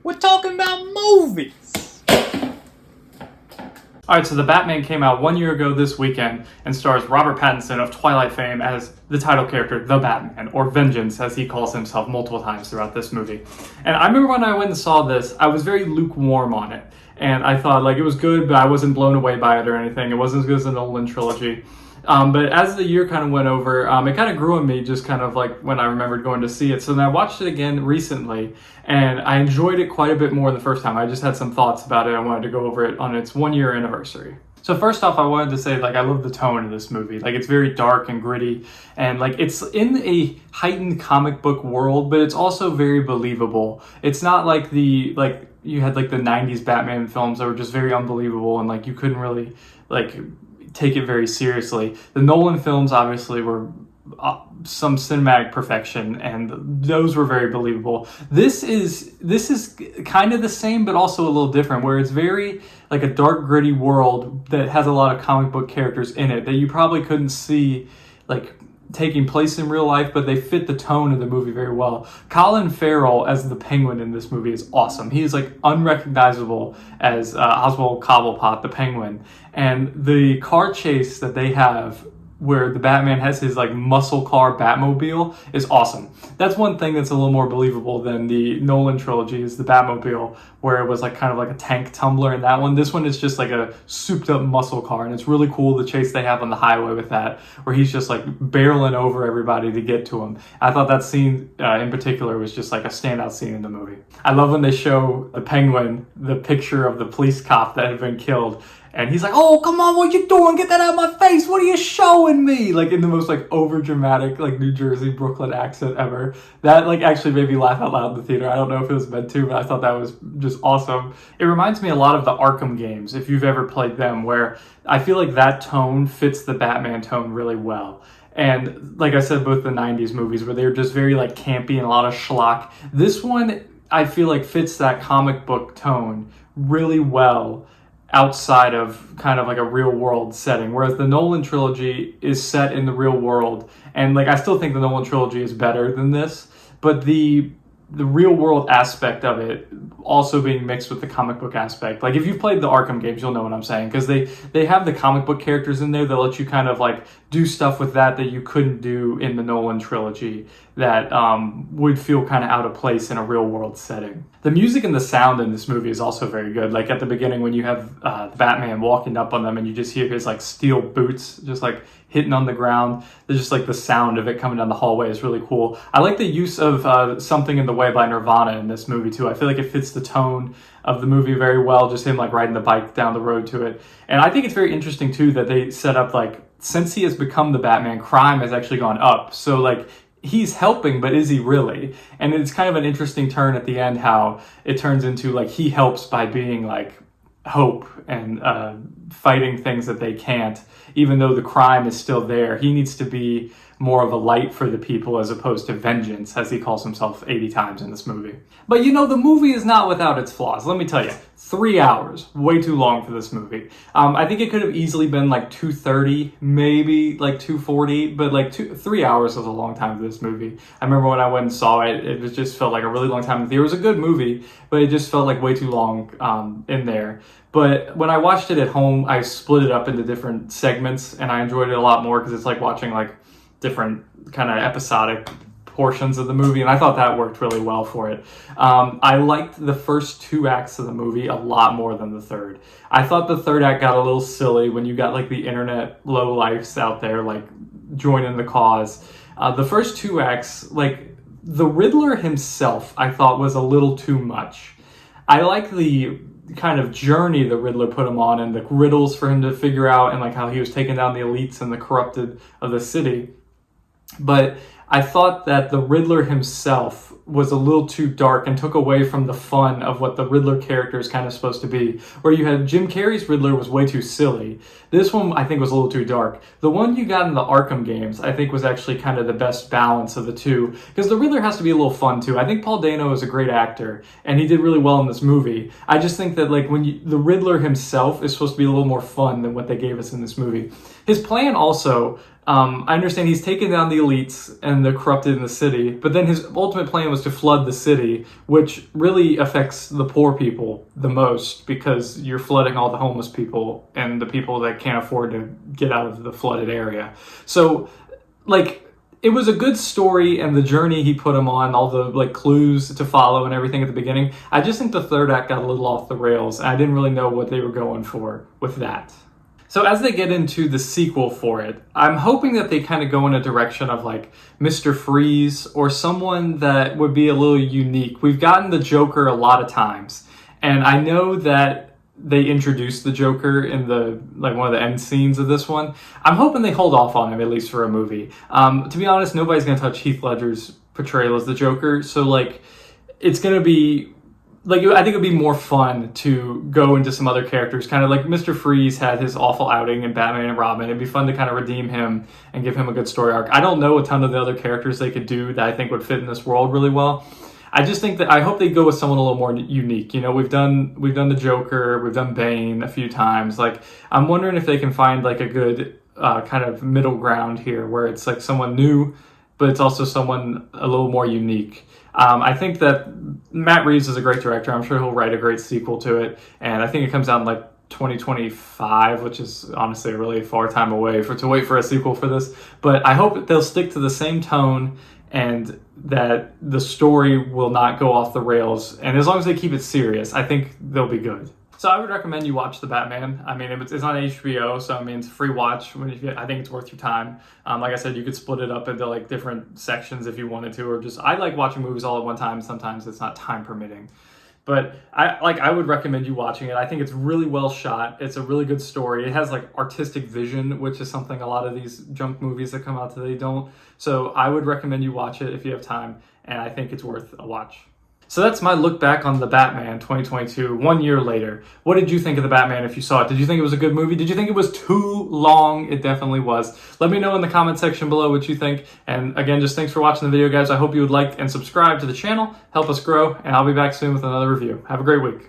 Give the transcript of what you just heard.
We're talking about movies. Alright, so The Batman came out 1 year ago this weekend and stars Robert Pattinson of Twilight fame as the title character, the Batman, or Vengeance, as he calls himself multiple times throughout this movie. And I remember when I went and saw this, I was very lukewarm on it. And I thought, like, it was good, but I wasn't blown away by it or anything. It wasn't as good as the Nolan trilogy. But as the year kind of went over, it kind of grew on me, just kind of like when I remembered going to see it. So then I watched it again recently, and I enjoyed it quite a bit more the first time. I just had some thoughts about it. I wanted to go over it on its 1 year anniversary. So first off, I wanted to say, like, I love the tone of this movie. Like, it's very dark and gritty, and like it's in a heightened comic book world, but it's also very believable. It's not like you had like the 90s Batman films that were just very unbelievable and like you couldn't really like take it very seriously. The Nolan films obviously were some cinematic perfection, and those were very believable. This is kind of the same, but also a little different, where it's very like a dark, gritty world that has a lot of comic book characters in it that you probably couldn't see like taking place in real life, but they fit the tone of the movie very well. Colin Farrell as the Penguin in this movie is awesome. He is like unrecognizable as Oswald Cobblepot, the Penguin. And the car chase that they have where the Batman has his like muscle car Batmobile is awesome. That's one thing that's a little more believable than the Nolan trilogy is the Batmobile, where it was like kind of like a tank tumbler in that one. This one is just like a souped up muscle car, and it's really cool the chase they have on the highway with that, where he's just like barreling over everybody to get to him. I thought that scene in particular was just like a standout scene in the movie. I love when they show the Penguin the picture of the police cop that had been killed, and he's like, "Oh, come on, what you doing? Get that out of my face. What are you showing me?" Like in the most like over dramatic like New Jersey, Brooklyn accent ever. That like actually made me laugh out loud in the theater. I don't know if it was meant to, but I thought that was just awesome. It reminds me a lot of the Arkham games, if you've ever played them, where I feel like that tone fits the Batman tone really well. And like I said, both the 90s movies where they were just very like campy and a lot of schlock. This one, I feel like fits that comic book tone really well outside of kind of like a real world setting, whereas the Nolan trilogy is set in the real world, and like I still think the Nolan trilogy is better than this, but the real world aspect of it also being mixed with the comic book aspect. Like if you've played the Arkham games, you'll know what I'm saying, because they have the comic book characters in there that let you kind of like do stuff with that you couldn't do in the Nolan trilogy that would feel kind of out of place in a real world setting. The music and the sound in this movie is also very good. Like at the beginning when you have the Batman walking up on them and you just hear his like steel boots just like hitting on the ground. There's just like the sound of it coming down the hallway is really cool. I like the use of Something in the Way by Nirvana in this movie too. I feel like it fits the tone of the movie very well, just him like riding the bike down the road to it. And I think it's very interesting too that they set up like, since he has become the Batman, crime has actually gone up. So like he's helping, but is he really? And it's kind of an interesting turn at the end how it turns into like he helps by being like hope and fighting things that they can't, even though the crime is still there. He needs to be more of a light for the people as opposed to vengeance, as he calls himself 80 times in this movie. But you know, the movie is not without its flaws. Let me tell you, 3 hours, way too long for this movie. I think it could have easily been like 2:30, maybe like 2:40, but like 3 hours was a long time for this movie. I remember when I went and saw it, it just felt like a really long time. It was a good movie, but it just felt like way too long in there. But when I watched it at home, I split it up into different segments, and I enjoyed it a lot more because it's like watching like different kind of episodic portions of the movie, and I thought that worked really well for it. I liked the first 2 acts of the movie a lot more than the third. I thought the third act got a little silly when you got like the internet lowlifes out there like joining the cause. The first 2 acts, like the Riddler himself, I thought was a little too much. I like the kind of journey the Riddler put him on and the riddles for him to figure out, and like how he was taking down the elites and the corrupted of the city. But I thought that the Riddler himself was a little too dark and took away from the fun of what the Riddler character is kind of supposed to be. Where you had Jim Carrey's Riddler was way too silly. This one I think was a little too dark. The one you got in the Arkham games I think was actually kind of the best balance of the two, because the Riddler has to be a little fun too. I think Paul Dano is a great actor and he did really well in this movie. I just think that like the Riddler himself is supposed to be a little more fun than what they gave us in this movie. His plan also, I understand he's taken down the elites and the corrupted in the city, but then his ultimate plan was was to flood the city, which really affects the poor people the most because you're flooding all the homeless people and the people that can't afford to get out of the flooded area. So, like, it was a good story, and the journey he put him on, all the like clues to follow and everything at the beginning. I just think the third act got a little off the rails, and I didn't really know what they were going for with that. So as they get into the sequel for it, I'm hoping that they kind of go in a direction of like Mr. Freeze or someone that would be a little unique. We've gotten the Joker a lot of times, and I know that they introduced the Joker in the like one of the end scenes of this one. I'm hoping they hold off on him at least for a movie. To be honest, nobody's gonna touch Heath Ledger's portrayal as the Joker, so like it's gonna be like I think it'd be more fun to go into some other characters, kind of like Mr. Freeze had his awful outing in Batman and Robin. It'd be fun to kind of redeem him and give him a good story arc. I don't know a ton of the other characters they could do that I think would fit in this world really well. I just think that I hope they go with someone a little more unique. You know, we've done the Joker, we've done Bane a few times. Like, I'm wondering if they can find like a good kind of middle ground here, where it's like someone new, but it's also someone a little more unique. I think that Matt Reeves is a great director. I'm sure he'll write a great sequel to it, and I think it comes out in like 2025, which is honestly a really far time away to wait for a sequel for this. But I hope they'll stick to the same tone and that the story will not go off the rails. And as long as they keep it serious, I think they'll be good. So I would recommend you watch The Batman. I mean, it's on HBO, so I mean, it's a free watch. I think it's worth your time. Like I said, you could split it up into like different sections if you wanted to, or just, I like watching movies all at one time. Sometimes it's not time permitting. But I would recommend you watching it. I think it's really well shot. It's a really good story. It has like artistic vision, which is something a lot of these junk movies that come out today don't. So I would recommend you watch it if you have time, and I think it's worth a watch. So that's my look back on The Batman 2022, 1 year later. What did you think of The Batman if you saw it? Did you think it was a good movie? Did you think it was too long? It definitely was. Let me know in the comment section below what you think. And again, just thanks for watching the video, guys. I hope you would like and subscribe to the channel. Help us grow, and I'll be back soon with another review. Have a great week.